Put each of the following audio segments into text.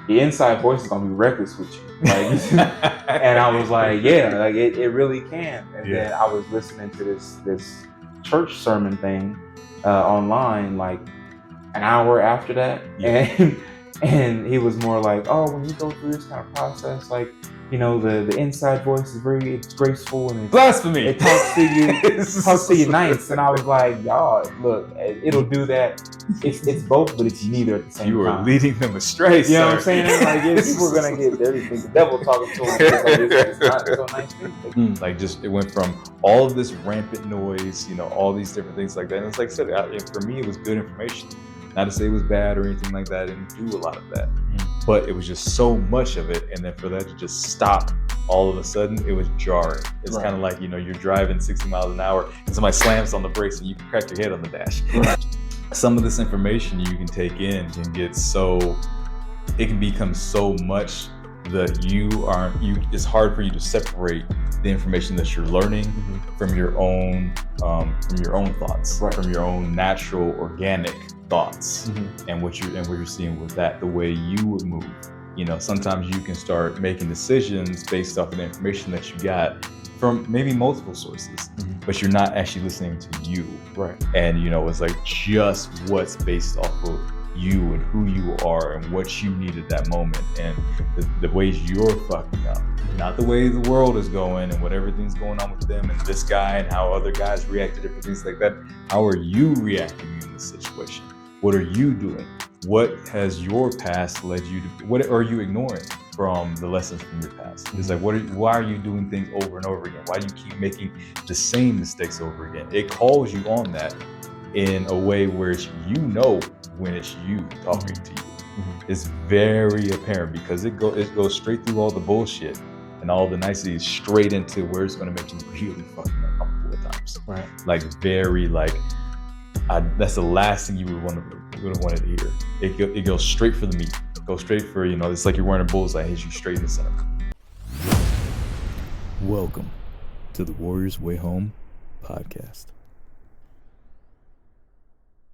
the inside voice is gonna be reckless with you. Like, and I was like, yeah, like it really can. And then I was listening to this church sermon thing online like an hour after that, and he was more like, oh, when you go through this kind of process, like, you know, the inside voice is very graceful and blasphemy. It talks to you nice. And I was like, y'all, look, it'll do that. It's both, but it's neither at the same time. You are leading them astray, you know what I'm saying? Like, people are gonna get there. They think the devil talking to them. It's not so nice. Like, just it went from all of this rampant noise, you know, all these different things like that. And it's like I said, for me, it was good information. Not to say it was bad or anything like that. I didn't do a lot of that, but it was just so much of it. And then for that to just stop all of a sudden, it was jarring. It's kind of like, you know, you're driving 60 miles an hour and somebody slams on the brakes and you can crack your head on the dash. Some of this information you can take in can get it can become so much that it's hard for you to separate the information that you're learning from your own thoughts, from your own natural organic thoughts, and what you're seeing with that, the way you would move. You know, sometimes you can start making decisions based off of the information that you got from maybe multiple sources, but you're not actually listening to you. Right. And, you know, it's like just what's based off of you and who you are and what you need at that moment, and the ways you're fucking up, not the way the world is going and what everything's going on with them and this guy and how other guys react to different things like that. How are you reacting in this situation? What are you doing? What has your past led you to? What are you ignoring from the lessons from your past? It's like, why are you doing things over and over again? Why do you keep making the same mistakes over again? It calls you on that in a way where it's, you know, when it's you talking to you. It's very apparent because it goes straight through all the bullshit and all the niceties straight into where it's going to make you really fucking uncomfortable at times. Right. Like very that's the last thing you would have wanted to hear. It goes straight for the meat. Go straight for, you know, it's like you're wearing a bullseye, hits you straight in the center. Welcome to the Warrior's Way Home podcast.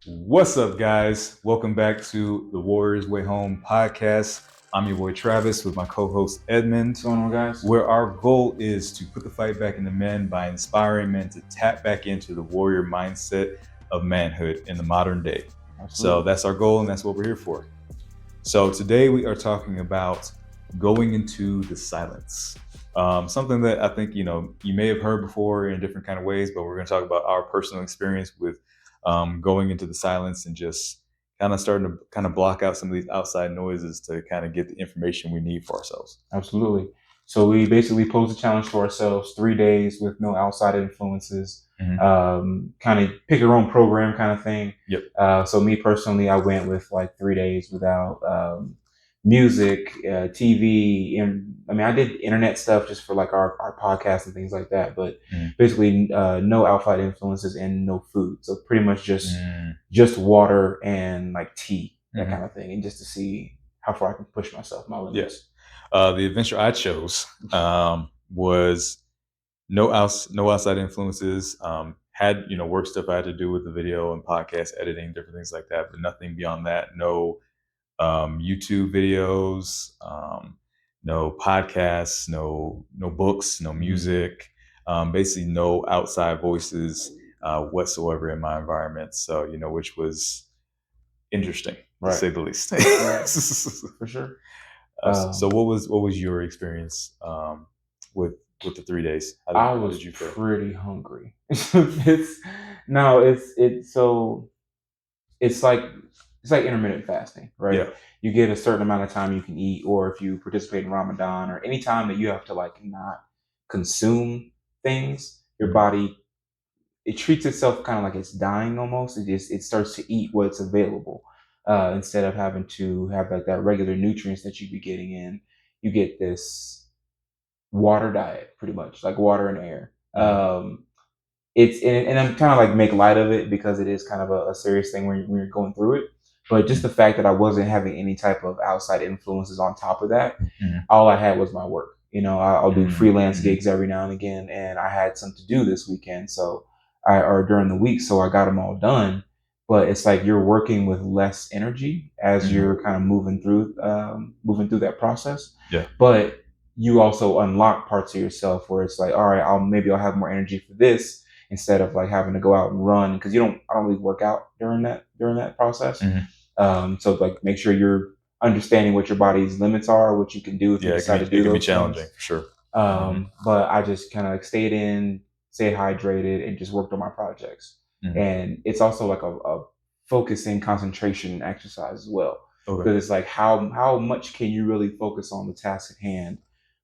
What's up, guys? Welcome back to the Warrior's Way Home podcast. I'm your boy Travis with my co-host Edmund. What's going on, guys? Where our goal is to put the fight back into men by inspiring men to tap back into the warrior mindset of manhood in the modern day. Absolutely. So that's our goal, and that's what we're here for. So today we are talking about going into the silence. Something that I think, you know, you may have heard before in different kind of ways, but we're going to talk about our personal experience with going into the silence and just kind of starting to kind of block out some of these outside noises to kind of get the information we need for ourselves. Absolutely. So we basically posed a challenge to ourselves, 3 days with no outside influences, kind of pick your own program kind of thing. Yep. So me personally, I went with like 3 days without music, TV. And I mean, I did internet stuff just for like our podcast and things like that, but basically no outside influences and no food. So pretty much just water and like tea, that kind of thing. And just to see how far I can push myself, my limits. Yes. The adventure I chose was no outside influences. Had, you know, work stuff I had to do with the video and podcast editing, different things like that, but nothing beyond that. No YouTube videos, no podcasts, no books, no music, basically no outside voices whatsoever in my environment. So, you know, which was interesting, to say the least. For sure. So what was your experience with the 3 days? How did you feel? Pretty hungry. It's like intermittent fasting, right? Yeah. You get a certain amount of time you can eat, or if you participate in Ramadan or any time that you have to like not consume things, your body, it treats itself kind of like it's dying almost. It starts to eat what's available. Instead of having to have like that regular nutrients that you'd be getting in, you get this water diet, pretty much like water and air. And I'm kind of like make light of it because it is kind of a serious thing when you're going through it. But just the fact that I wasn't having any type of outside influences on top of that, all I had was my work. You know, I'll do freelance gigs every now and again, and I had some to do this weekend, or during the week, so I got them all done. but it's like you're working with less energy as you're kind of moving through that process. Yeah. But you also unlock parts of yourself where it's like, all right, I'll have more energy for this instead of like having to go out and run, because I don't really work out during that process. Mhm. So like make sure you're understanding what your body's limits are, what you can do if you Yeah, decide to it do can be those challenging things. for sure. Mhm. But I just kind of like stayed hydrated, and just worked on my projects. Mhm. And it's also like a focusing concentration exercise as well, Okay. because it's like how much can you really focus on the task at hand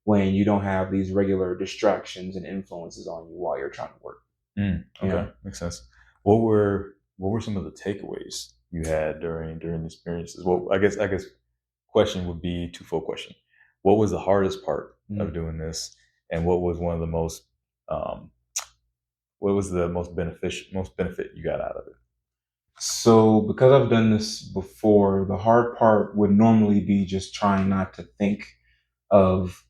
when you don't have these regular distractions and influences on you while you're trying to work. You Okay, know. makes sense. What were some of the takeaways you had during the experiences? Well, I guess question would be twofold question. What was the hardest part of Mm. doing this, and what was one of the most um, what was the most benefit you got out of it? So, because I've done this before, the hard part would normally be just trying not to think of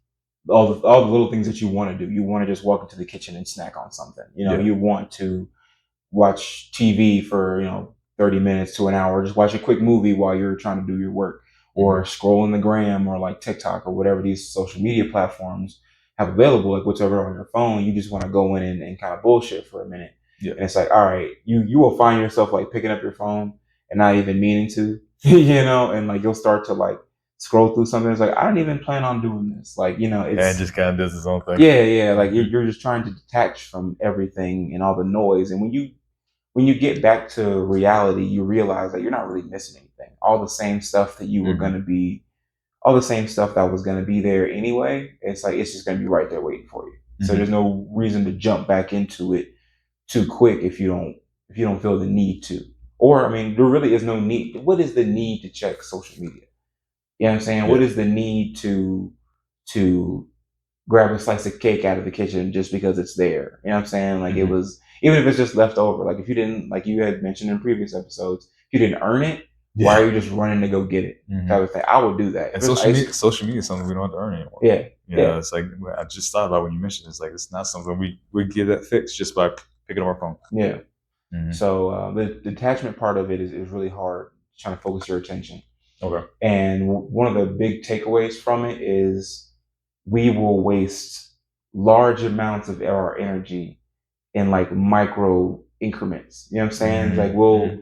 all the little things that you want to do. You want to just walk into the kitchen and snack on something. Yeah. You want to watch TV for 30 minutes to an hour. Just watch a quick movie while you're trying to do your work, Hmm. or scroll in the gram or like TikTok or whatever these social media platforms have available, like whatever on your phone. You just want to go in and kind of bullshit for a minute, Yeah. and it's like, all right, you will find yourself like picking up your phone and not even meaning to, and like you'll start to like scroll through something. It's like, I didn't even plan on doing this. Like, And it's just kind of does its own thing. yeah, like Hmm. you're just trying to detach from everything and all the noise. And when you get back to reality, you realize that you're not really missing anything. All the same stuff that you were going Hmm. to be, all the same stuff that was going to be there anyway. It's like it's just going to be right there waiting for you. So there's Hmm. no reason to jump back into it too quick if you don't feel the need to. Or I mean, there really is no need. What is the need to check social media? You know what I'm saying? What Yeah. is the need to grab a slice of cake out of the kitchen just because it's there? You know what I'm saying? Like, it Hmm. was, even if it's just left over. Like, if you didn't, like you had mentioned in previous episodes, if you didn't earn it, why are Yeah. you just running to go get it? Hmm. Type of thing. I would do that. If And it's ice, social media is something we don't have to earn anymore. yeah, yeah, It's like I just thought about when you mentioned it's like it's not something we get that fixed just by picking up our phone. yeah. Hmm. So the detachment part of it is really hard, trying to focus your attention. Okay. And one of the big takeaways from it is we will waste large amounts of our energy in like micro increments. You know what I'm saying? It's like Hmm.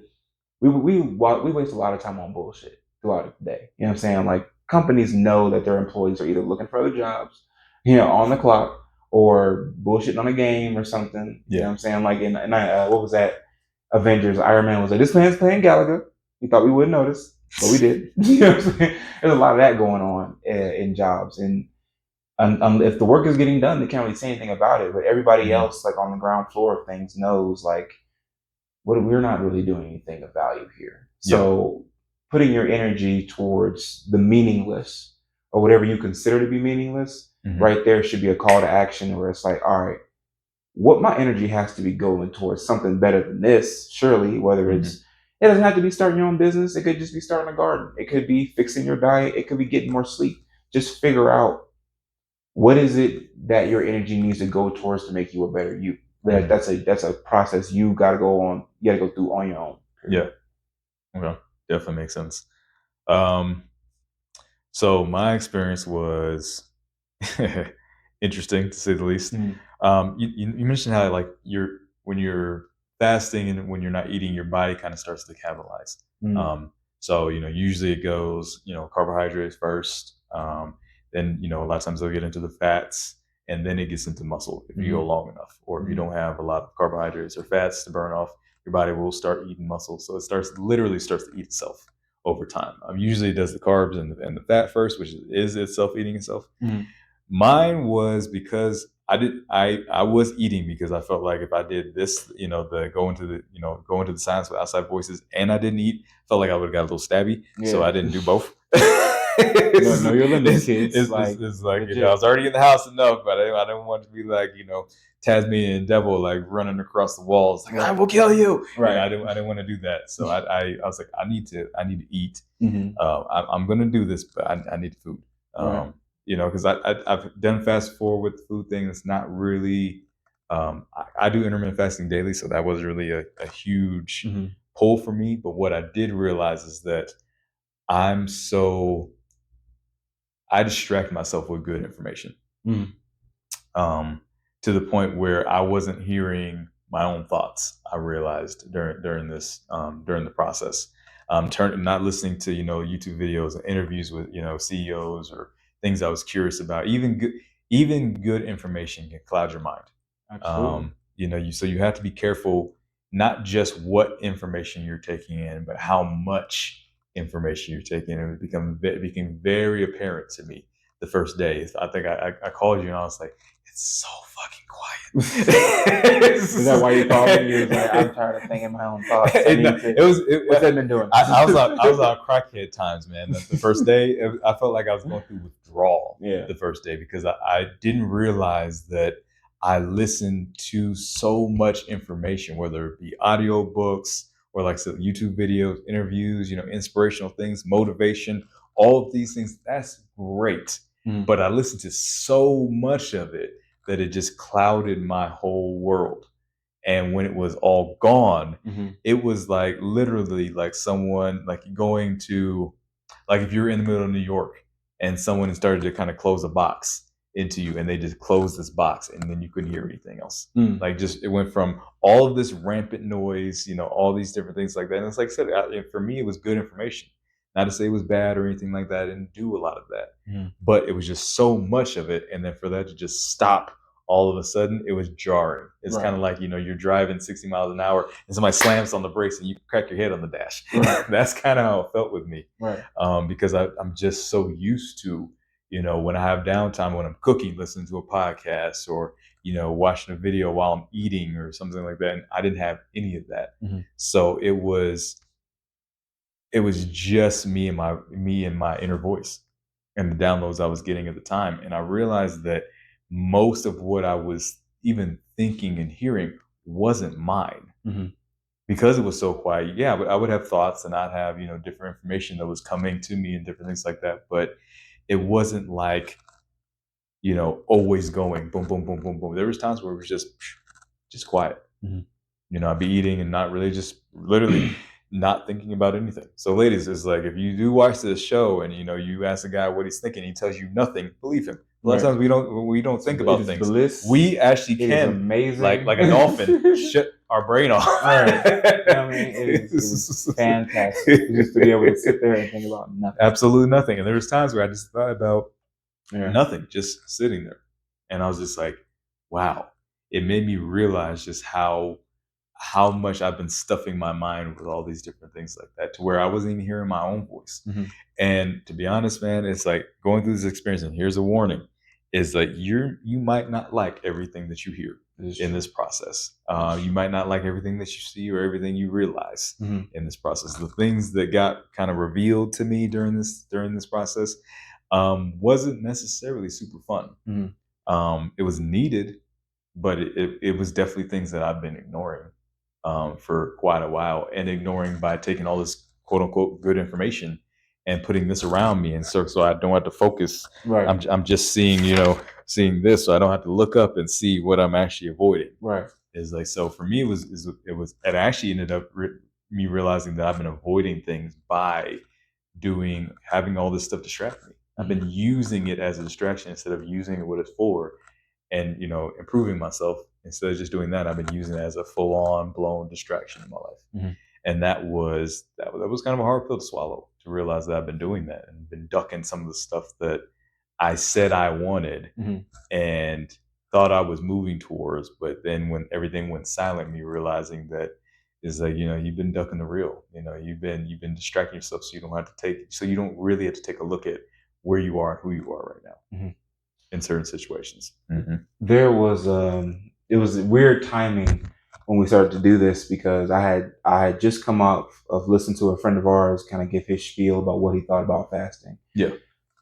we waste a lot of time on bullshit throughout the day. You know what I'm saying? Like, companies know that their employees are either looking for other jobs, on the clock, or bullshitting on a game or something. You know Yeah. what I'm saying? Like, what was that? Avengers. Iron Man was like, "This man's playing Galaga." He thought we wouldn't notice, but we did. You know what I'm saying? There's a lot of that going on in jobs, and if the work is getting done, they can't really say anything about it. But everybody Hmm. else, like on the ground floor of things, knows like we're not really doing anything of value here. Yeah. So putting your energy towards the meaningless, or whatever you consider to be meaningless, Hmm. right there should be a call to action where it's like, all right, what my energy has to be going towards something better than this, surely, whether Hmm. it doesn't have to be starting your own business. It could just be starting a garden. It could be fixing your diet. It could be getting more sleep. Just figure out what is it that your energy needs to go towards to make you a better you. Hmm. That's a process you got to go on. You got to go through on your own. Yeah. Okay. Definitely makes sense. Um, so my experience was interesting to say the least. Mm, You mentioned how like when you're fasting and when you're not eating, your body kind of starts to catabolize. mm, So usually it goes carbohydrates first, then a lot of times they'll get into the fats, and then it gets into muscle if you go mm, long enough, or if you mm, don't have a lot of carbohydrates or fats to burn off, your body will start eating muscle. So it literally starts to eat itself over time. Usually it does the carbs and the fat first, which is itself eating itself. mm, Mine was because I was eating because I felt like if I did this, the go into the silence with outside voices, and I didn't eat, felt like I would have got a little stabby. So yeah. I didn't do both. Know your limits, kids. Like, It's like I legit. was already in the house enough, but I didn't want to be like Tasmanian devil like running across the walls like I Right. will kill you. Right. I didn't want to do that. So I was like I need to eat. Hmm. I'm gonna do this, but I need food. Right. Um, because I've done fast forward with the food thing. It's not really. I do intermittent fasting daily, so that was really a huge Hmm. pull for me. But what I did realize is that I distract myself with good information. To the point where I wasn't hearing my own thoughts. I realized during the process, not listening to YouTube videos and interviews with CEOs or things I was curious about. Even good information can cloud your mind. Absolutely. So you have to be careful, not just what information you're taking in, but how much information you're taking in. It became very apparent to me the first day. I think I called you and I was like, it's so fucking quiet. Is that why you called me? You was like, I'm tired of thinking my own thoughts. What's that been doing? I was on crackhead times, man. The first day, I felt like I was going through withdrawal. The first day, because I didn't realize that I listened to so much information, whether it be audio books or like I said, YouTube videos, interviews, inspirational things, motivation, all of these things. That's great. But I listened to so much of it that it just clouded my whole world. And when it was all gone, it was like literally like someone like going to, like if you're in the middle of New York and someone started to kind of close a box into you and they just closed this box and then you couldn't hear anything else. Like it went from all of this rampant noise, all these different things like that. And it's like I said, for me, it was good information. Not to say it was bad or anything like that. I didn't do a lot of that, but it was just so much of it. And then for that to just stop all of a sudden, it was jarring. It's kind of like, you're driving 60 miles an hour and somebody slams on the brakes and you crack your head on the dash. That's kind of how it felt with me. Because I'm just so used to, when I have downtime, when I'm cooking, listening to a podcast or, watching a video while I'm eating or something like that. And I didn't have any of that. So it was just me and my inner voice and the downloads I was getting at the time. And I realized that most of what I was even thinking and hearing wasn't mine because it was so quiet. Yeah, but I would have thoughts and I'd have, different information that was coming to me and different things like that. But it wasn't like, always going boom, boom, boom, boom, boom. There was times where it was just quiet. I'd be eating and not really, just literally not thinking about anything. So ladies, it's like, if you do watch this show and, you ask a guy what he's thinking, he tells you nothing, believe him. A lot of times we don't think about things. Bliss. We actually can, amazing. like a dolphin, shut our brain off. It is fantastic just to be able to sit there and think about nothing. Absolutely nothing. And there was times where I just thought about nothing, just sitting there. And I was just like, wow. It made me realize just how much I've been stuffing my mind with all these different things like that, to where I wasn't even hearing my own voice. And to be honest, man, it's like going through this experience, and here's a warning, is that you might not like everything that you hear in this process. You might not like everything that you see or everything you realize in this process. The things that got kind of revealed to me during this process wasn't necessarily super fun. It was needed, but it was definitely things that I've been ignoring for quite a while, and ignoring by taking all this quote unquote good information and putting this around me, and so I don't have to focus. I'm just seeing this, so I don't have to look up and see what I'm actually avoiding. Is like, so for me it actually ended up me realizing that I've been avoiding things by having all this stuff distract me. I've been using it as a distraction instead of using it what it's for, and improving myself. Instead of just doing that, I've been using it as a full-on blown distraction in my life. And that was kind of a hard pill to swallow, to realize that I've been doing that and been ducking some of the stuff that I said I wanted and thought I was moving towards. But then when everything went silent, me realizing that is like, you've been ducking the real. You've been distracting yourself, so you don't really have to take a look at where you are and who you are right now in certain situations. There was it was weird timing when we started to do this, because I had just come out of listening to a friend of ours kind of give his spiel about what he thought about fasting.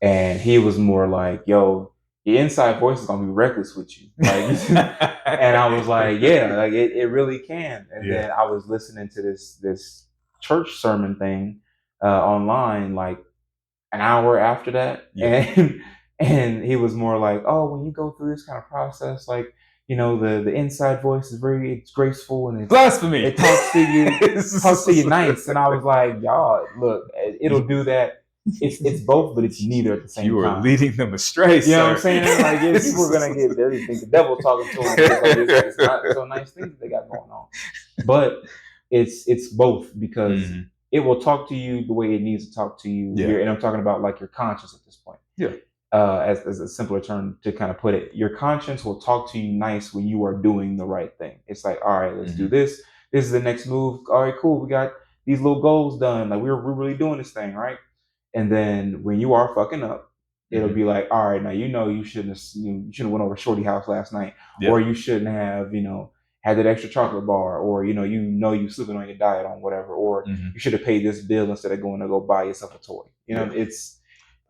And he was more like, yo, your inside voice is gonna be reckless with you. And I was like, yeah, like it really can. And then I was listening to this church sermon thing online like an hour after that. And he was more like, oh, when you go through this kind of process, like, the inside voice is it's graceful and blasphemy. It talks to you nice. And I was like, y'all, look, it'll do that. It's both, but it's neither at the same time. You are leading them astray, You know what I'm saying? Like, people are gonna get there. They think the devil's talking to them. It's not so nice things they got going on. But it's both, because it will talk to you the way it needs to talk to you. Yeah. And I'm talking about like your conscience at this point. Yeah. As a simpler term to kind of put it, your conscience will talk to you nice when you are doing the right thing. It's like, all right, let's do this. This is the next move. All right, cool. We got these little goals done. Like we're really doing this thing, right? And then when you are fucking up, it'll be like, all right, now you shouldn't have went over Shorty house last night, or you shouldn't have had that extra chocolate bar, or you slipping on your diet on whatever, or you should have paid this bill instead of going to go buy yourself a toy. It's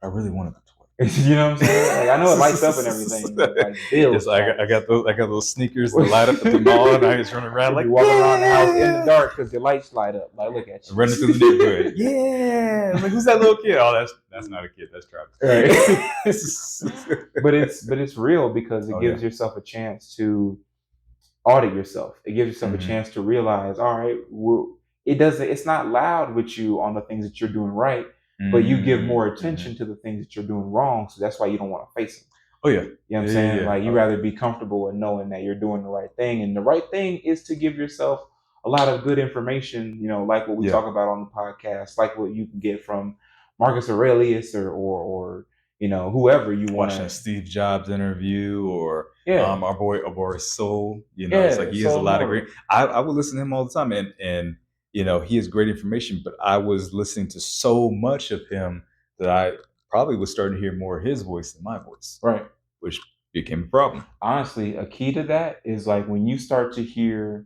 I really wanted the toy. You know what I'm saying? Like, I know it lights up and everything. Like bills. I got those sneakers that light up at the mall, and I just running around like walking around the house in the dark because your lights light up. Like, look at you. Running through the neighborhood. Yeah. Like, who's that little kid? Oh, that's not a kid. That's Travis. Right. but it's real, because it gives yourself a chance to audit yourself. It gives yourself a chance to realize, all right, it's not loud with you on the things that you're doing right. But you give more attention to the things that you're doing wrong, so that's why you don't want to face them. Oh yeah, you know what I'm saying? Yeah. Like, you rather be comfortable in knowing that you're doing the right thing, and the right thing is to give yourself a lot of good information. Like what we talk about on the podcast, like what you can get from Marcus Aurelius or whoever you want. Watching a Steve Jobs interview, or our boy Soul. It's like he has a lot of great. I would listen to him all the time, and. He has great information, but I was listening to so much of him that I probably was starting to hear more of his voice than my voice. Right. Which became a problem. Honestly, a key to that is like when you start to hear,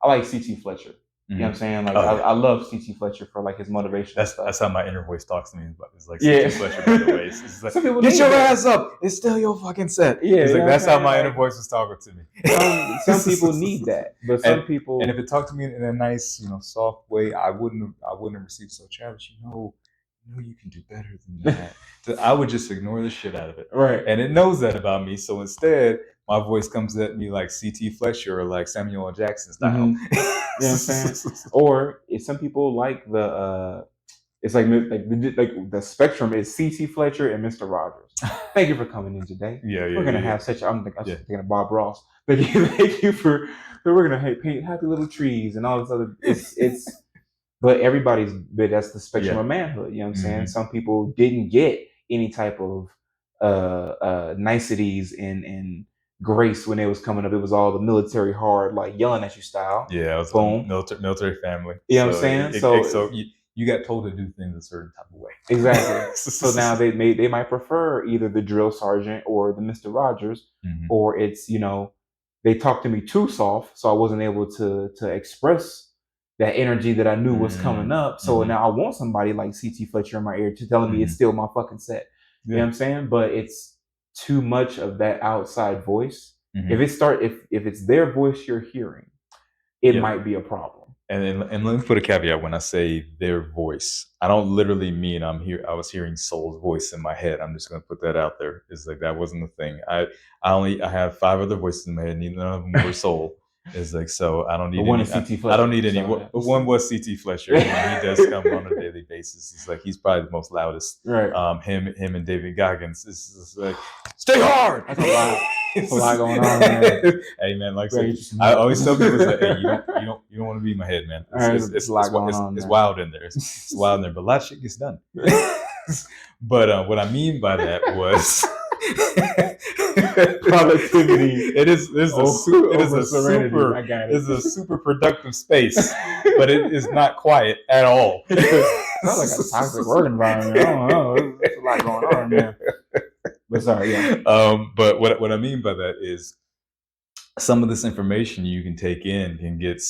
I like C.T. Fletcher. You know what I'm saying? Like, I love C.T. Fletcher for like his motivation. That's how my inner voice talks to me. It's like C.T. Fletcher, by the way. It's like, get your ass up. It's still your fucking set. Yeah, it's like, that's how my inner voice was talking to me. Some people need that, but some people. And if it talked to me in a nice, soft way, I wouldn't have received. So, Travis, you can do better than that. So I would just ignore the shit out of it. Right. And it knows that about me. So instead, my voice comes at me like C.T. Fletcher or like Samuel L. Jackson style. You know what I'm saying? Or if some people like the it's like the spectrum is C.T. Fletcher and Mr. Rogers. Thank you for coming in today. We're gonna have such. I'm thinking of Bob Ross. Thank you for. We're gonna paint happy little trees and all this other. It's. But that's the spectrum of manhood. You know what I'm saying? Some people didn't get any type of niceties and grace when it was coming up. It was all the military hard, like yelling at you style. Yeah, it was boom. Military family. You know what I'm saying? So you got told to do things a certain type of way. Exactly. So now they might prefer either the drill sergeant or the Mr. Rogers, or it's they talked to me too soft, so I wasn't able to express that energy that I knew was coming up. So now I want somebody like C.T. Fletcher in my ear to telling me it's still my fucking set. You know what I'm saying? But it's too much of that outside voice. If it's their voice you're hearing, it might be a problem. And let me put a caveat when I say their voice. I don't literally mean I was hearing Soul's voice in my head. I'm just going to put that out there. It's like that wasn't the thing. I have 5 other voices in my head. None of them were Soul. It's like, so I don't need any. I don't need any. One was C.T. Fletcher. He does come on a daily basis. It's like he's probably the most loudest. Right. Him and David Goggins. It's just like, stay hard. That's a lot. There's a lot going on, man. Hey, man, like I always tell people, like, hey, you don't want to be in my head, man. It's a lot going on. It's wild in there. It's wild in there, but a lot of shit gets done. But what I mean by that was productivity. It is a super productive space, but it is not quiet at all. Sounds like a toxic work environment. I don't know. There's a lot going on, man. But sorry, yeah. But what I mean by that is some of this information you can take in can get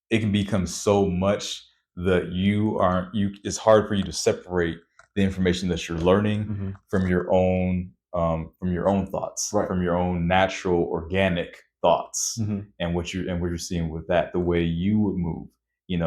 it can become so much that it's hard for you to separate the information that you're learning from your own thoughts, right, from your own natural organic thoughts, and what you're seeing with that, the way you would move.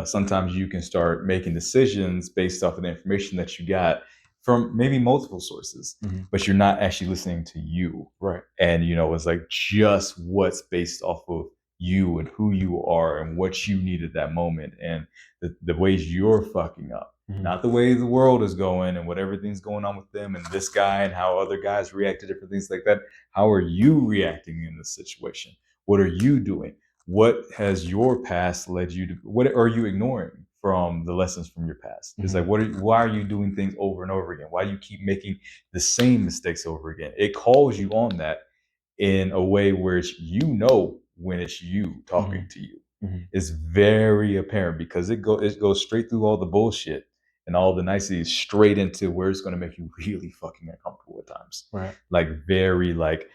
Sometimes you can start making decisions based off of the information that you got from maybe multiple sources, Mm-hmm. but you're not actually listening to you. Right. And, it's like just what's based off of you and who you are and what you need at that moment and the ways you're fucking up. Mm-hmm. Not the way the world is going and what everything's going on with them and this guy and how other guys react to different things like that. How are you reacting in this situation? What are you doing? What has your past led you to? What are you ignoring from the lessons from your past? It's like, why are you doing things over and over again? Why do you keep making the same mistakes over again? It calls you on that in a way where it's, when it's you talking to you. Mm-hmm. It's very apparent because it goes straight through all the bullshit and all the niceties straight into where it's going to make you really fucking uncomfortable at times. Right. Like very like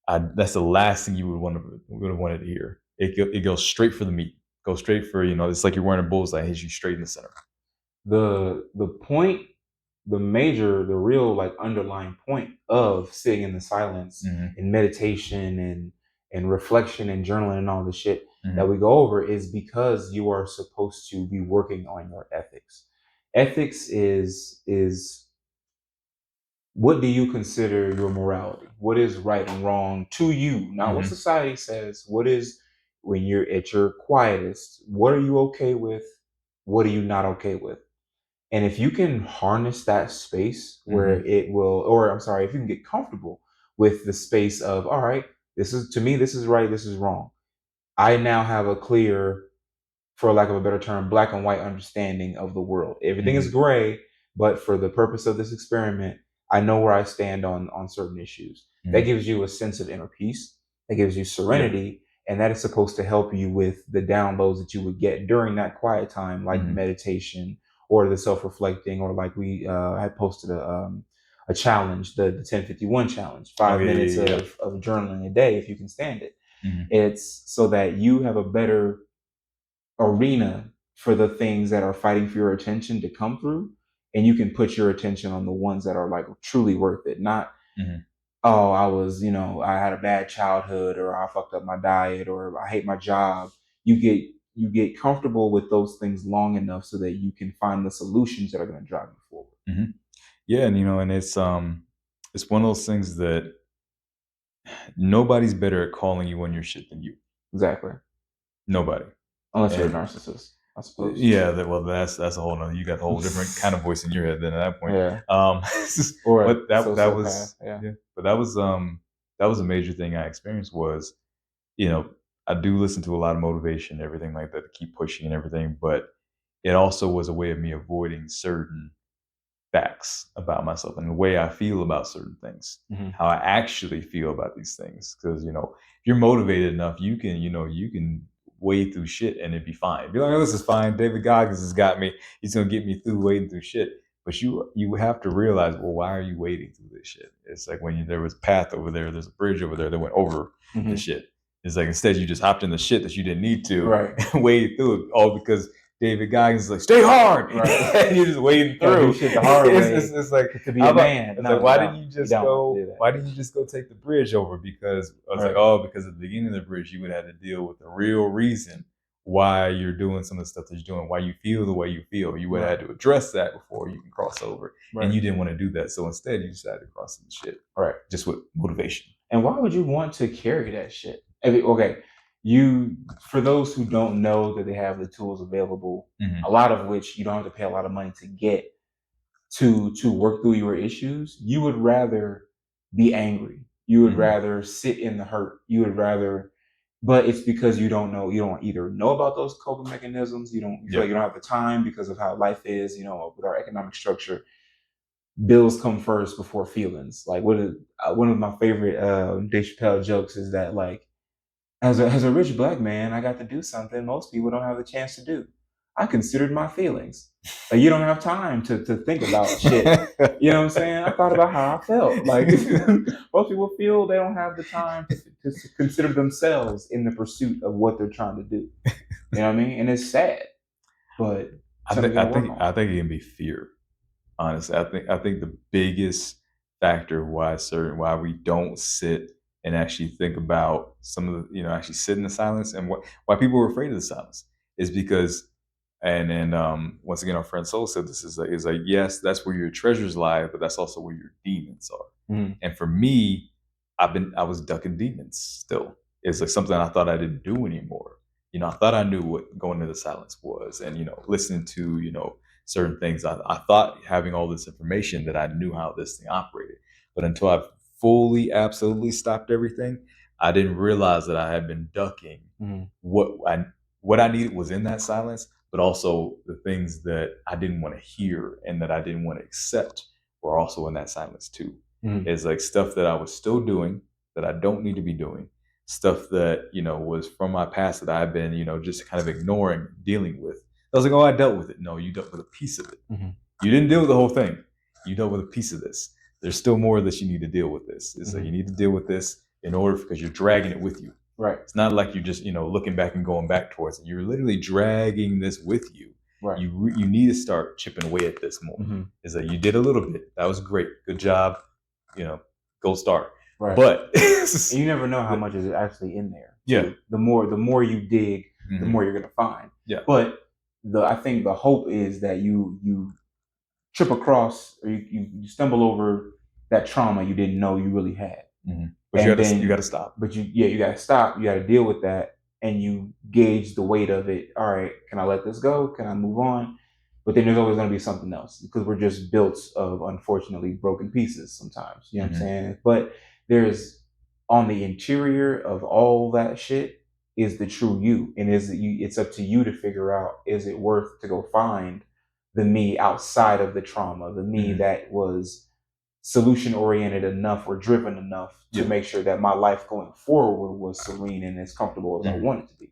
that's the last thing you would have wanted to hear. It goes straight for the meat. Go straight for it's like you're wearing a bullseye. Hits you straight in the center. The point, the real like underlying point of sitting in the silence and meditation and reflection and journaling and all the shit that we go over is because you are supposed to be working on your ethics. Ethics is what do you consider your morality? What is right and wrong to you? Not what society says. What is, when you're at your quietest, what are you okay with? What are you not okay with? And if you can harness that space where it will, or I'm sorry, if you can get comfortable with the space of, all right, this is, to me, this is right, this is wrong. I now have a clear, for lack of a better term, black and white understanding of the world. Everything is gray, but for the purpose of this experiment, I know where I stand on certain issues. That gives you a sense of inner peace. That gives you serenity. And that is supposed to help you with the downloads that you would get during that quiet time, like meditation or the self-reflecting, or like we had posted a challenge, the 1051 challenge, 5 minutes of journaling a day if you can stand it. It's so that you have a better arena for the things that are fighting for your attention to come through, and you can put your attention on the ones that are like truly worth it. Not, oh, I was, I had a bad childhood, or I fucked up my diet, or I hate my job. You get comfortable with those things long enough so that you can find the solutions that are going to drive you forward. Yeah, and it's one of those things that nobody's better at calling you on your shit than you. Exactly. Nobody. Unless you're a narcissist, I suppose. Yeah, that's a whole nother. You got a whole different kind of voice in your head then at that point. Yeah. But that was But that was a major thing I experienced was, I do listen to a lot of motivation, everything like that, to keep pushing and everything, but it also was a way of me avoiding certain facts about myself and the way I feel about certain things, how I actually feel about these things. Because if you're motivated enough, you can wade through shit and it'd be fine. Be like, oh, this is fine. David Goggins has got me. He's gonna get me through wading through shit. But you have to realize, well, why are you wading through this shit? It's like when there was a path over there, there's a bridge over there that went over the shit. It's like instead you just hopped in the shit that you didn't need to, and waded through it, all because David Goggins is like, stay hard, and you're just wading through. Shit the hard way. It's like to be a man. It's like, why didn't you just go take the bridge over? Because I was like, because at the beginning of the bridge, you would have to deal with the real reason why you're doing some of the stuff that you're doing, why you feel the way you feel. You would have had to address that before you can cross over, and you didn't want to do that. So instead, you decided to cross the shit, just with motivation. And why would you want to carry that shit? Okay, for those who don't know that they have the tools available, a lot of which you don't have to pay a lot of money to get to work through your issues, you would rather be angry. You would rather sit in the hurt. You would rather, but it's because you don't either know about those coping mechanisms. You feel like you don't have the time because of how life is, with our economic structure. Bills come first before feelings. Like one of my favorite Dave Chappelle jokes is that, like, as a rich black man, I got to do something most people don't have the chance to do. I considered my feelings. Like, you don't have time to think about shit. You know what I'm saying? I thought about how I felt. Like, most people feel they don't have the time to consider themselves in the pursuit of what they're trying to do. You know what I mean? And it's sad. But I think it can be fear. Honestly, I think the biggest factor why we don't sit and actually think about some of the, actually sit in the silence and why people are afraid of the silence is because And then once again, our friend Soul said this is like, yes, that's where your treasures lie, but that's also where your demons are. Mm. And for me, I was ducking demons still. It's like something I thought I didn't do anymore. I thought I knew what going into silence was, and listening to certain things. I thought having all this information that I knew how this thing operated, but until I fully, absolutely stopped everything, I didn't realize that I had been ducking what I needed was in that silence, but also the things that I didn't want to hear and that I didn't want to accept were also in that silence too. It's like stuff that I was still doing that I don't need to be doing, stuff that was from my past that I've been just kind of ignoring, dealing with. I was like, oh, I dealt with it. No, you dealt with a piece of it. You didn't deal with the whole thing. You dealt with a piece of this. There's still more that you need to deal with this. It's like you need to deal with this in order, because you're dragging it with you. Right. It's not like you're just looking back and going back towards it. You're literally dragging this with you. Right. You need to start chipping away at this more. It's like you did a little bit. That was great. Good job. Gold star. Right. But you never know how much is actually in there. Yeah. The more you dig, the more you're gonna find. Yeah. But I think the hope is that you trip across, or you stumble over that trauma you didn't know you really had. But you got to stop. But you got to stop. You got to deal with that, and you gauge the weight of it. All right, can I let this go? Can I move on? But then there's always going to be something else, because we're just built of, unfortunately, broken pieces sometimes. You know what I'm saying? But there's, on the interior of all that shit is the true you, and it's up to you to figure out, is it worth to go find the me outside of the trauma, the me that was solution oriented enough or driven enough to make sure that my life going forward was serene and as comfortable as I want it to be.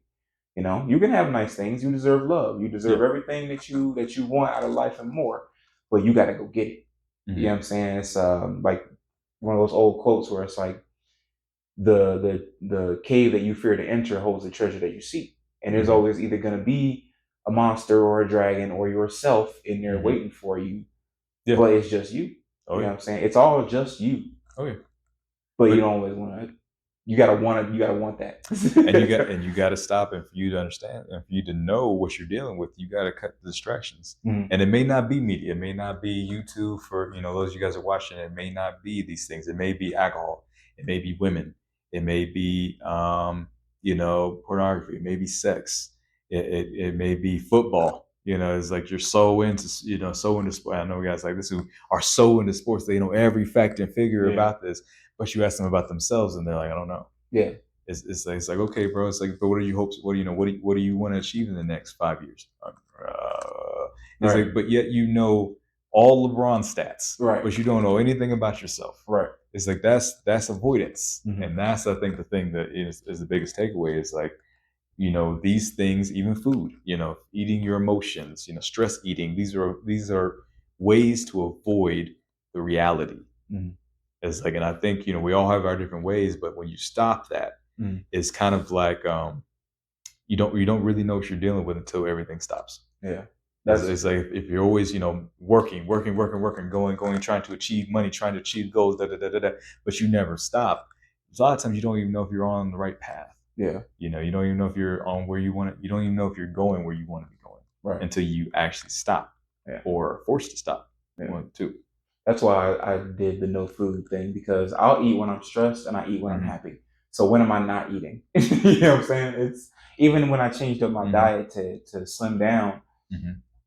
You can have nice things. You deserve love. You deserve everything that you want out of life and more, but you got to go get it. You know what I'm saying? It's like one of those old quotes where it's like, the cave that you fear to enter holds the treasure that you seek. And there's always either going to be a monster or a dragon or yourself in there waiting for you. Yeah. But it's just you. You know what I'm saying? It's all just you. Okay. But you don't always want to. You gotta want that. and you gotta stop, and for you to understand, and for you to know what you're dealing with, you gotta cut the distractions. And it may not be media, it may not be YouTube for those of you guys are watching. It may not be these things. It may be alcohol. It may be women. It may be pornography. It may be sex. It may be football. It's like you're so into sport. I know guys like this who are so into sports, they know every fact and figure about this. But you ask them about themselves, and they're like, I don't know. Yeah. It's like okay, bro. It's like, but what are your hopes? What do you want to achieve in the next 5 years? It's like, but yet all LeBron stats, right? But you don't know anything about yourself, right? It's like that's avoidance, and that's, I think, the thing that is the biggest takeaway is like, these things, even food, eating your emotions, stress eating. These are ways to avoid the reality. It's like, and I think we all have our different ways, but when you stop that, it's kind of like you don't really know what you're dealing with until everything stops. Yeah. It's like if you're always working, going, trying to achieve money, trying to achieve goals, but you never stop. A lot of times you don't even know if you're on the right path. Yeah. You don't even know if you're on where you want to. You don't even know if you're going where you want to be going. Right. Until you actually stop. Yeah. Or are forced to stop. Yeah. One, two. That's why I did the no food thing, because I'll eat when I'm stressed and I eat when I'm happy. So when am I not eating? You know what I'm saying? It's even when I changed up my diet to slim down.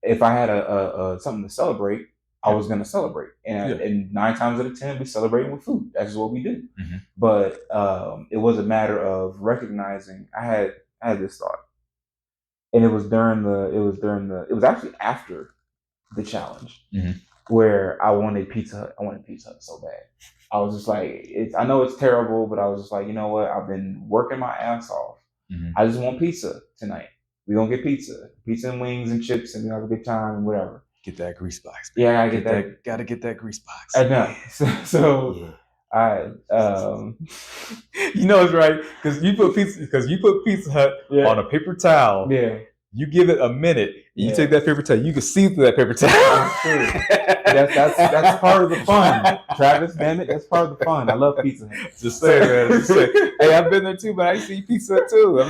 If I had a something to celebrate, I was going to celebrate. And 9 times out of 10, we celebrating with food. That's just what we do. But it was a matter of recognizing. I had this thought, and it was actually after the challenge, where I wanted Pizza Hut. I wanted Pizza Hut so bad. I was just like, I know it's terrible, but I was just like, you know what? I've been working my ass off. I just want pizza tonight. We're going to get pizza and wings and chips, and we have a good time and whatever. Get that grease box. Man. Yeah, I get that. Got to get that grease box. I know. So I, it's right, because you put Pizza Hut on a paper towel. Yeah. You give it a minute, you Yeah. take that paper towel, you can see through that paper towel. That's true. That's part of the fun, Travis. Damn it, that's part of the fun. I love Pizza Hut. Just say, man. Just say. Hey, I've been there too, but I used to eat pizza too. I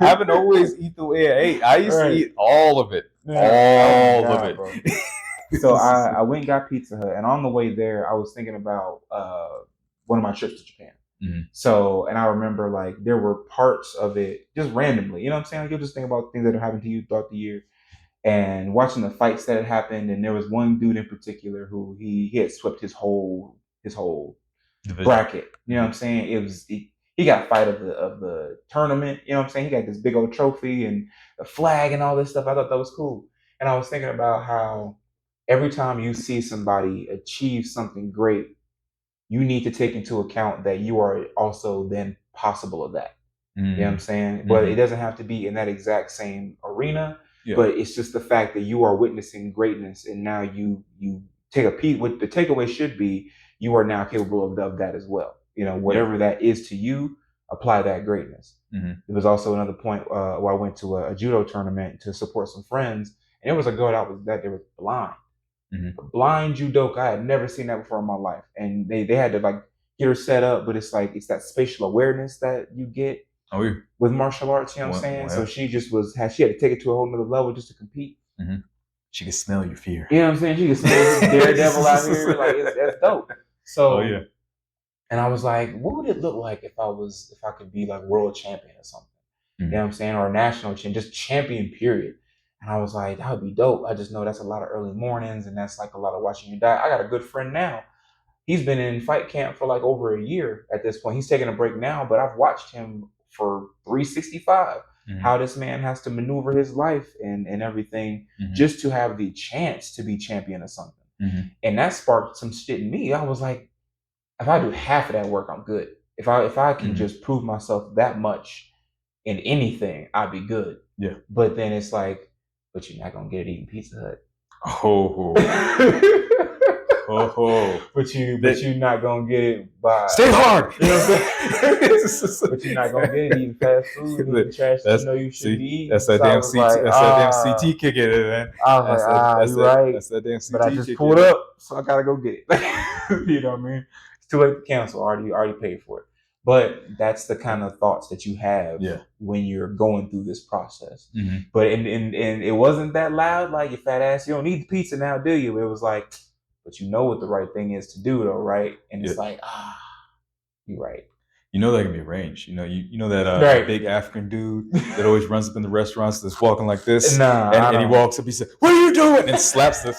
haven't always eat the way I ate. I used to eat all of it, all of it. Bro. So I went and got Pizza Hut, and on the way there, I was thinking about one of my trips to Japan. Mm-hmm. So, and I remember like there were parts of it just randomly, you know what I'm saying? Like, you'll just think about things that are happening to you throughout the year, and watching the fights that had happened. And there was one dude in particular who he had swept his whole Division. Bracket. You know what I'm saying? It was he got fight of the tournament. You know what I'm saying? He got this big old trophy and the flag and all this stuff. I thought that was cool. And I was thinking about how every time you see somebody achieve something great, you need to take into account that you are also then possible of that. You know what I'm saying? But it doesn't have to be in that exact same arena. Yeah. But it's just the fact that you are witnessing greatness, and now you take a peek. What the takeaway should be, you are now capable of that as well. You know, whatever that is to you, apply that greatness. There was also another point where I went to a judo tournament to support some friends, and there was a girl that was blind. A blind judoka. I had never seen that before in my life, and they had to like get her set up, but it's like it's that spatial awareness that you get with martial arts. You know what I'm saying? So she just she had to take it to a whole nother level just to compete. She can smell your fear. You know what I'm saying? She can smell the daredevil out here. Like that's dope. So and I was like, what would it look like if I could be like world champion or something? You know what I'm saying? Or a national champion, just champion, period. And I was like, that would be dope. I just know that's a lot of early mornings, and that's like a lot of watching you die. I got a good friend now. He's been in fight camp for like over a year at this point. He's taking a break now, but I've watched him for 365. How this man has to maneuver his life and everything just to have the chance to be champion or something. And that sparked some shit in me. I was like, if I do half of that work, I'm good. If I can just prove myself that much in anything, I'd be good. Yeah. But then it's like, but you're not gonna get it eating Pizza Hut. But you're not gonna get it by stay hard. You know what I'm saying? But you're not gonna get it eating fast food, eating trash that you know you should be eating. That's that damn CT. Like, that's that damn CT kicking it, man. I was you're right. That's that damn CT. But I just pulled up, so I gotta go get it. You know what I mean? It's too late to cancel. I already paid for it. But that's the kind of thoughts that you have when you're going through this process. But and it wasn't that loud, like, you fat ass, you don't need the pizza now, do you? It was like, but you know what the right thing is to do, though, right? And it's like, you're right. You know that can be arranged. You know that big African dude that always runs up in the restaurants that's walking like this. And he walks up, he says, "What are you doing?" And slaps the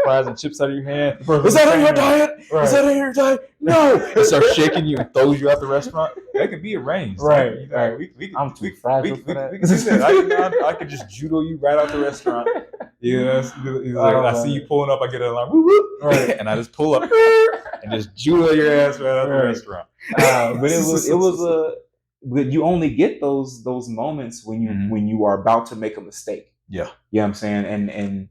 fries and chips out of your hand. Is that on your diet? Right. Is that on your diet? No. And starts shaking you and throws you out the restaurant. That could be arranged. Right. I'm too fragile for that. We can do that. I could just judo you right out the restaurant. You know, he's like, I see you pulling up, I get an alarm, whoop, whoop, and I just pull up and just judo your ass right out the restaurant. But you only get those moments when you are about to make a mistake. Yeah. You know what I'm saying? And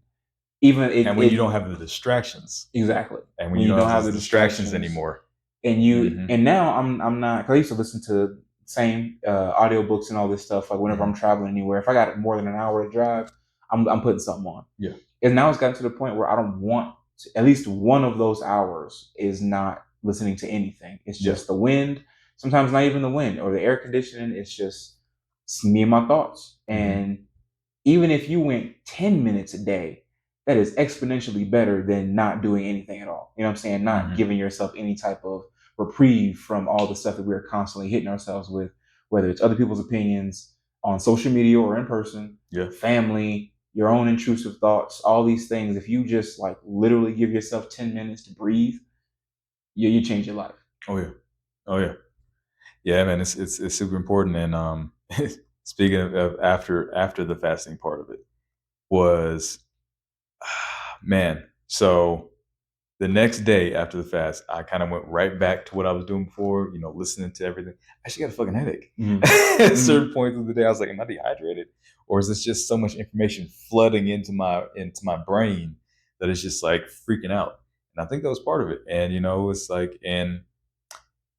even when you don't have the distractions. Exactly. And when you don't have the distractions anymore. And you and now I'm not, cause I used to listen to same audiobooks and all this stuff, like whenever I'm traveling anywhere. If I got more than an hour to drive, I'm putting something on. Yeah. And now it's gotten to the point where I don't want to, at least one of those hours is not listening to anything. It's just the wind. Sometimes not even the wind or the air conditioning. It's me and my thoughts. And even if you went 10 minutes a day, that is exponentially better than not doing anything at all. You know what I'm saying? Not giving yourself any type of reprieve from all the stuff that we're constantly hitting ourselves with, whether it's other people's opinions on social media or in person, family, your own intrusive thoughts, all these things. If you just like literally give yourself 10 minutes to breathe, you change your life. Oh yeah. Yeah, man, it's super important. And speaking of after the fasting part of it was, man, so the next day after the fast, I kind of went right back to what I was doing before, listening to everything. I actually got a fucking headache. At certain points of the day, I was like, am I dehydrated? Or is this just so much information flooding into my brain that it's just like freaking out? And I think that was part of it. And, it's like,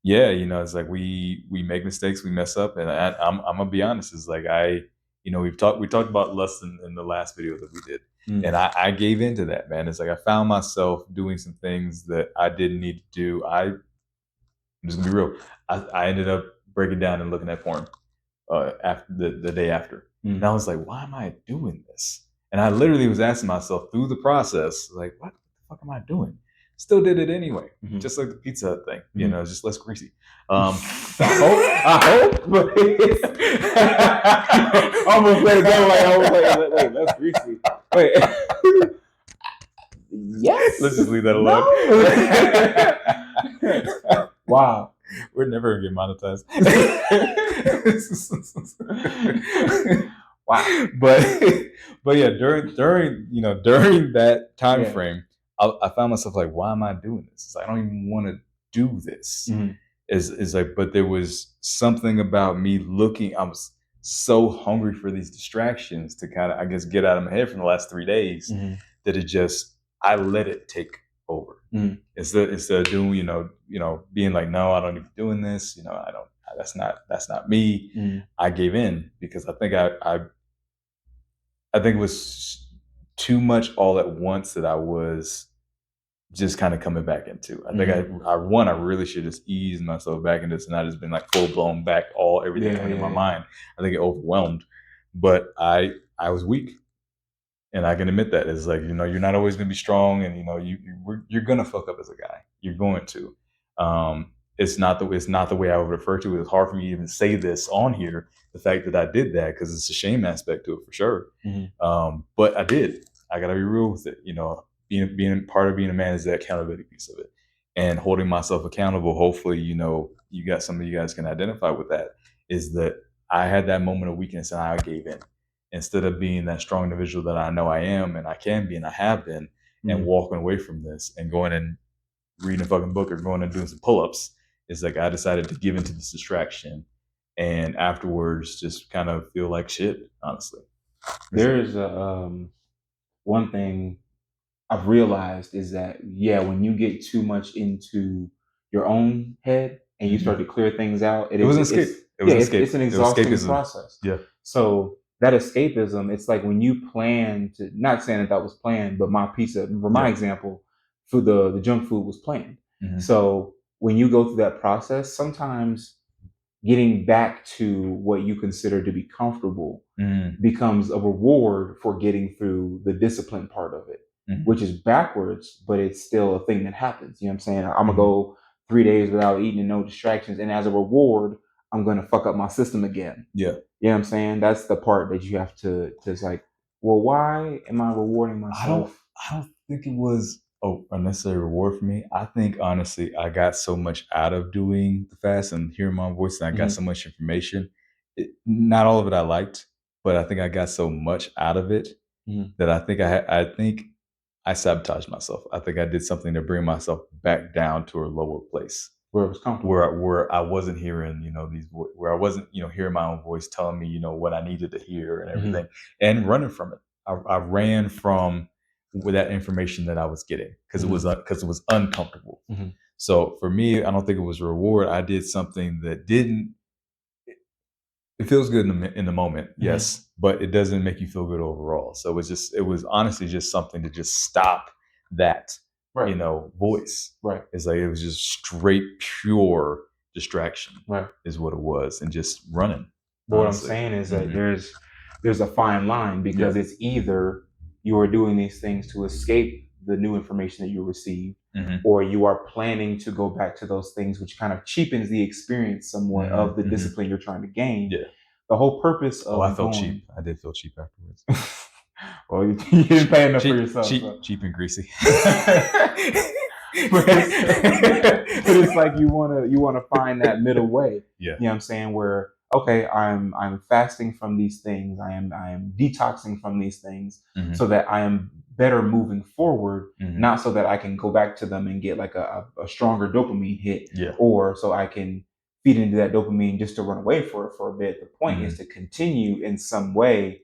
it's like we make mistakes, we mess up. And I'm going to be honest, it's like we talked about lust in the last video that we did. And I gave into that, man. It's like I found myself doing some things that I didn't need to do. I'm just gonna be real. I ended up breaking down and looking at porn after the day after. And I was like, why am I doing this? And I literally was asking myself through the process, like, what the fuck am I doing? Still did it anyway, just like the Pizza Hut thing, just less greasy. I hope, but almost let it go. Like I was like, wait, less greasy. Wait, yes. Let's just leave that alone. No. Wow, we're never gonna get monetized. Wow, but yeah, during that time frame, I found myself like, why am I doing this? I don't even want to do this. Is like, but there was something about me looking. I was so hungry for these distractions to kind of, I guess, get out of my head from the last 3 days that I let it take over. Instead of doing, being like, no, I don't need to be doing this. I don't. That's not me. I gave in because I think I think it was too much all at once that I was just kind of coming back into. I think I really should just ease myself back into this and not just been like full blown back everything coming in my mind. I think it overwhelmed, but I was weak. And I can admit that. It's like, you're not always going to be strong, and you're going to fuck up as a guy. You're going to. It's not the way I would refer to it. It's hard for me to even say this on here, the fact that I did that, because it's a shame aspect to it for sure. But I did. I got to be real with it. Being part of being a man is the accountability piece of it, and holding myself accountable. Hopefully, some of you guys can identify with that. Is that I had that moment of weakness and I gave in. Instead of being that strong individual that I know I am and I can be and I have been, and walking away from this and going and reading a fucking book or going and doing some pull-ups, it's like I decided to give into this distraction, and afterwards just kind of feel like shit, honestly. There's one thing I've realized is that, when you get too much into your own head and you start to clear things out, it's an exhausting process. Yeah. So that escapism, it's like when you plan to, not saying that was planned, but for my example, for the junk food was planned. So when you go through that process, sometimes getting back to what you consider to be comfortable becomes a reward for getting through the discipline part of it, which is backwards, but it's still a thing that happens. You know what I'm saying? I'm gonna go 3 days without eating and no distractions, and as a reward, I'm gonna fuck up my system again. Yeah. You know what I'm saying? That's the part that you have to it's like, well, why am I rewarding myself? I don't think it was a necessary reward for me. I think honestly, I got so much out of doing the fast and hearing my voice, and I got so much information. Not all of it I liked, but I think I got so much out of it that I think I sabotaged myself. I think I did something to bring myself back down to a lower place where it was comfortable, where I wasn't hearing, where I wasn't, hearing my own voice telling me, what I needed to hear and everything, and running from it. I ran from with that information that I was getting because it was uncomfortable. So for me, I don't think it was a reward. I did something that didn't. It feels good in the moment, yes, but it doesn't make you feel good overall. So it was honestly just something to just stop that, voice. Right. It's like it was just straight, pure distraction. Right. Is what it was, and just running. But what I'm saying is that there's a fine line, because it's either you are doing these things to escape the new information that you receive, or you are planning to go back to those things, which kind of cheapens the experience somewhat of the discipline you're trying to gain. Yeah. The whole purpose of I felt cheap. I did feel cheap afterwards. Well, you didn't pay enough for yourself. Cheap and greasy. But it's like you wanna find that middle way. Yeah. You know what I'm saying? Where, okay, I'm fasting from these things. I am detoxing from these things so that I am better moving forward, not so that I can go back to them and get like a stronger dopamine hit, or so I can feed into that dopamine just to run away for a bit. The point is to continue in some way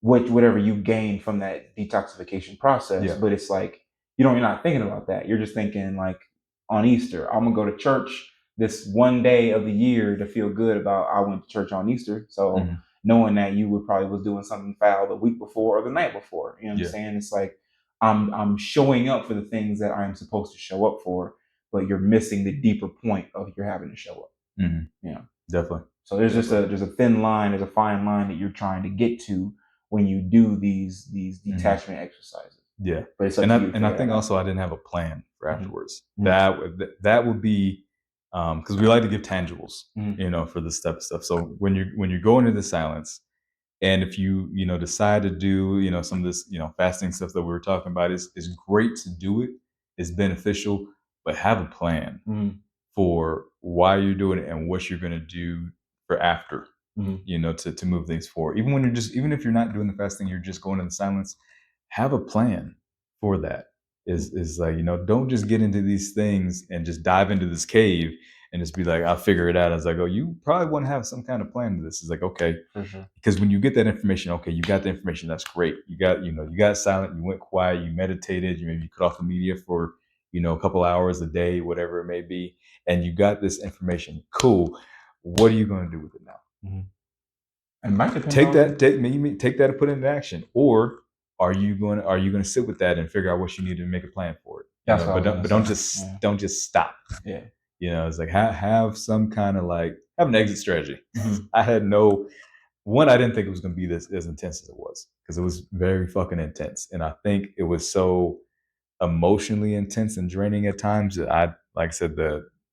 whatever you gain from that detoxification process. But it's like, you're not thinking about that. You're just thinking like, on Easter, I'm gonna go to church this one day of the year to feel good about I went to church on Easter. So knowing that you would probably was doing something foul the week before or the night before. You know what I'm saying? It's like I'm showing up for the things that I'm supposed to show up for, but you're missing the deeper point of you're having to show up. Mm-hmm. You know, definitely. So there's there's a thin line, there's a fine line that you're trying to get to when you do these detachment exercises. Yeah, but it's up to you. And I think also I didn't have a plan for afterwards. Mm-hmm. That would be because we like to give tangibles, Mm-hmm. you know, for this type of stuff. So when you go into the silence, and if you decide to do some of this fasting stuff that we were talking about, is great to do it. It's beneficial, but have a plan for why you're doing it and what you're going to do for after. To move things forward. Even if you're not doing the fasting, you're just going in the silence. Have a plan for that. Is like, don't just get into these things and just dive into this cave and just be like, I'll figure it out. As I go, you probably want to have some kind of plan to this. It's like, okay, because when you get that information, okay, you got the information, that's great. You got silent, you went quiet, you meditated, you maybe cut off the media for a couple hours a day, whatever it may be, and you got this information. Cool. What are you going to do with it now? And might depend take on that and put it into action, or are you going to sit with that and figure out what you need to make a plan for it? Don't just stop. Yeah. It's like have some kind of have an exit strategy. I had I didn't think it was going to be this as intense as it was, because it was very fucking intense, and I think it was so emotionally intense and draining at times that like I said,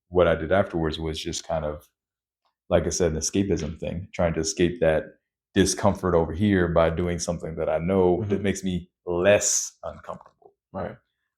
what I did afterwards was just kind of, like I said, an escapism thing, trying to escape that discomfort over here by doing something that I know that makes me less uncomfortable. Right.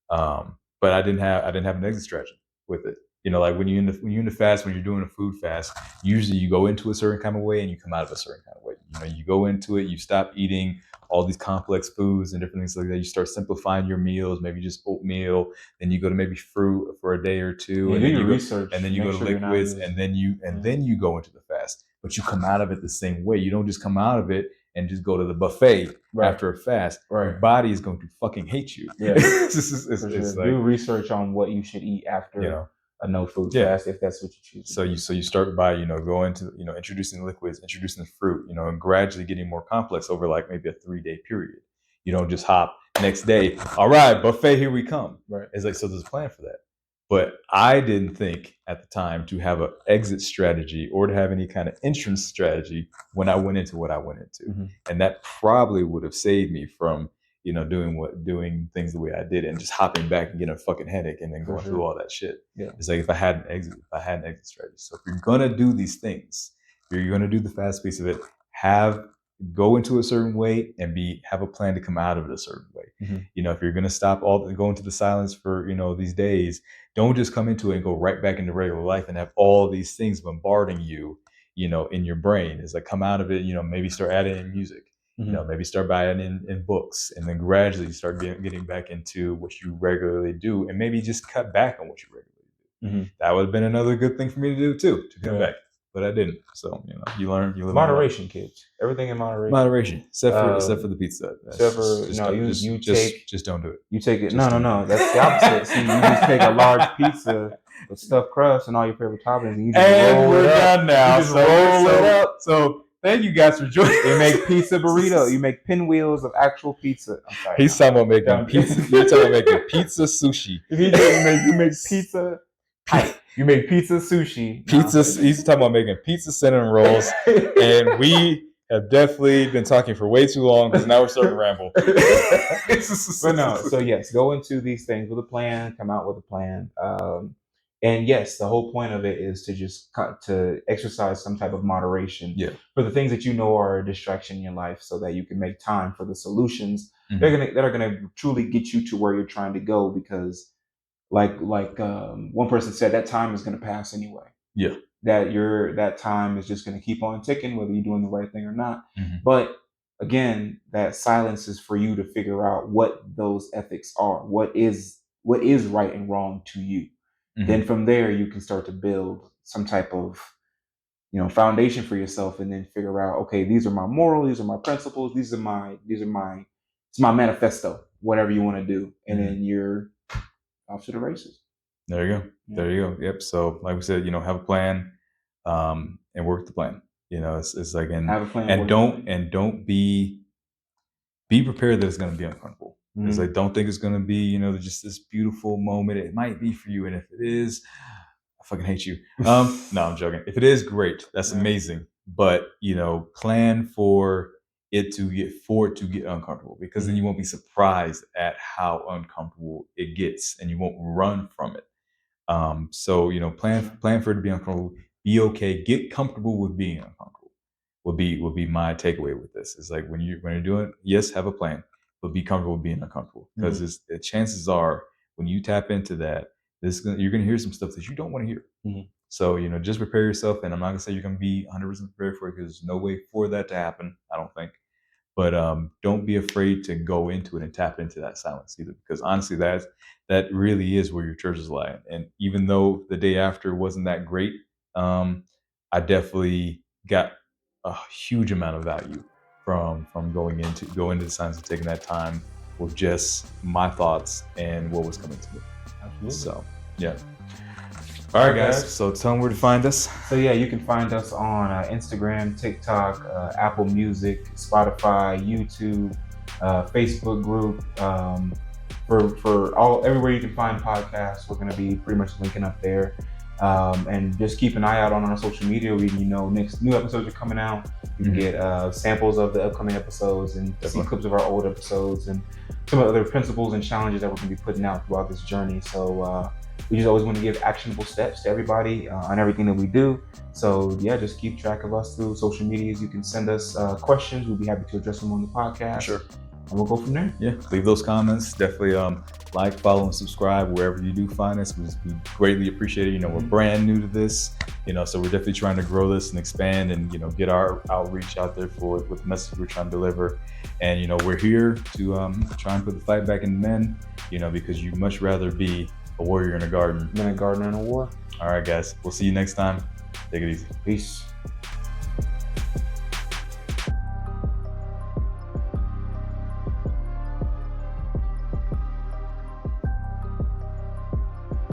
But I didn't have an exit strategy with it. Like when you're in the fast, when you're doing a food fast, usually you go into a certain kind of way and you come out of a certain kind of way. You go into it, you stop eating all these complex foods and different things like that. You start simplifying your meals, maybe just oatmeal. Then you go to maybe fruit for a day or two, and then you research, and then you go to liquids, and then you go into the fast. But you come out of it the same way. You don't just come out of it and just go to the buffet after a fast. Right. Your body is going to fucking hate you. Yeah. It's like, do research on what you should eat after a no food fast, if that's what you choose. So you start by going to introducing liquids, introducing the fruit, and gradually getting more complex over like maybe a 3-day period. You don't just hop next day. All right, buffet, here we come. Right. It's like, so there's a plan for that. But I didn't think at the time to have an exit strategy or to have any kind of entrance strategy when I went into what I went into. And that probably would have saved me from, doing things the way I did and just hopping back and getting a fucking headache and then going through all that shit. Yeah. It's like if I had an exit strategy. So if you're gonna do these things, if you're gonna do the fast piece of it, go into a certain way and have a plan to come out of it a certain way. If you're gonna go into the silence for these days, don't just come into it and go right back into regular life and have all these things bombarding you, in your brain. It's like, come out of it, maybe start adding in music. Maybe start buying in books, and then gradually start getting back into what you regularly do, and maybe just cut back on what you regularly do. That would have been another good thing for me to do too, to come back. But I didn't. So you learn. You live moderation, kids. Everything in moderation. Moderation, except for the pizza. Just don't do it. You take it. No. That's the opposite. See, you just take a large pizza with stuffed crust and all your favorite toppings, and you just roll it up. Done now. You just roll it up. So thank you guys for joining. They make pizza burrito. You make pinwheels of actual pizza. I'm sorry. He's talking about making pizza. You're talking about making pizza sushi. You make pizza. You make pizza sushi. He's talking about making pizza cinnamon rolls, and we have definitely been talking for way too long because now we're starting to ramble. But no, so yes, go into these things with a plan, come out with a plan. And yes, the whole point of it is to just to exercise some type of moderation for the things that are a distraction in your life, so that you can make time for the solutions that are gonna truly get you to where you're trying to go. Because like one person said, that time is gonna pass anyway. Yeah. That time is just gonna keep on ticking, whether you're doing the right thing or not. But again, that silence is for you to figure out what those ethics are, what is right and wrong to you. Then from there you can start to build some type of foundation for yourself, and then figure out, okay, these are my morals, these are my principles, it's my manifesto, whatever you want to do, and then you're off to the races. There you go. Yep. So like we said, have a plan, and work the plan. It's like, Have a plan. and don't be prepared that it's going to be uncomfortable. It's like, don't think it's going to be, just this beautiful moment. It might be for you. And if it is, I fucking hate you. No, I'm joking. If it is, great. That's amazing. But, plan for it to get uncomfortable, because then you won't be surprised at how uncomfortable it gets and you won't run from it. So, plan for it to be uncomfortable, be okay, get comfortable with being uncomfortable would be my takeaway with this. It's like, when you're doing, yes, have a plan, but be comfortable with being uncomfortable, because the chances are, when you tap into that, you're gonna hear some stuff that you don't want to hear. So, just prepare yourself. And I'm not gonna say you're gonna be 100% prepared for it, because there's no way for that to happen, I don't think. But don't be afraid to go into it and tap into that silence either, because honestly, that really is where your treasures lie. And even though the day after wasn't that great, I definitely got a huge amount of value from going into the silence and taking that time with just my thoughts and what was coming to me. Absolutely. So yeah. All right, guys. So tell them where to find us. So yeah, you can find us on Instagram, TikTok, Apple Music, Spotify, YouTube, Facebook group. For everywhere you can find podcasts, we're going to be pretty much linking up there. And just keep an eye out on our social media. Next new episodes are coming out. You can get samples of the upcoming episodes and see clips of our old episodes and some of the other principles and challenges that we're going to be putting out throughout this journey. So we just always want to give actionable steps to everybody on everything that we do. So yeah, just keep track of us through social medias. You can send us questions. We'll be happy to address them on the podcast. Sure. And we'll go from there. Yeah, leave those comments. Definitely like, follow, and subscribe wherever you do find us. We greatly appreciate it. We're brand new to this, so we're definitely trying to grow this and expand and, get our outreach out there with the message we're trying to deliver. And, we're here to try and put the fight back in the men, because you'd much rather be a warrior in a garden than a gardener in a war. All right, guys. We'll see you next time. Take it easy. Peace.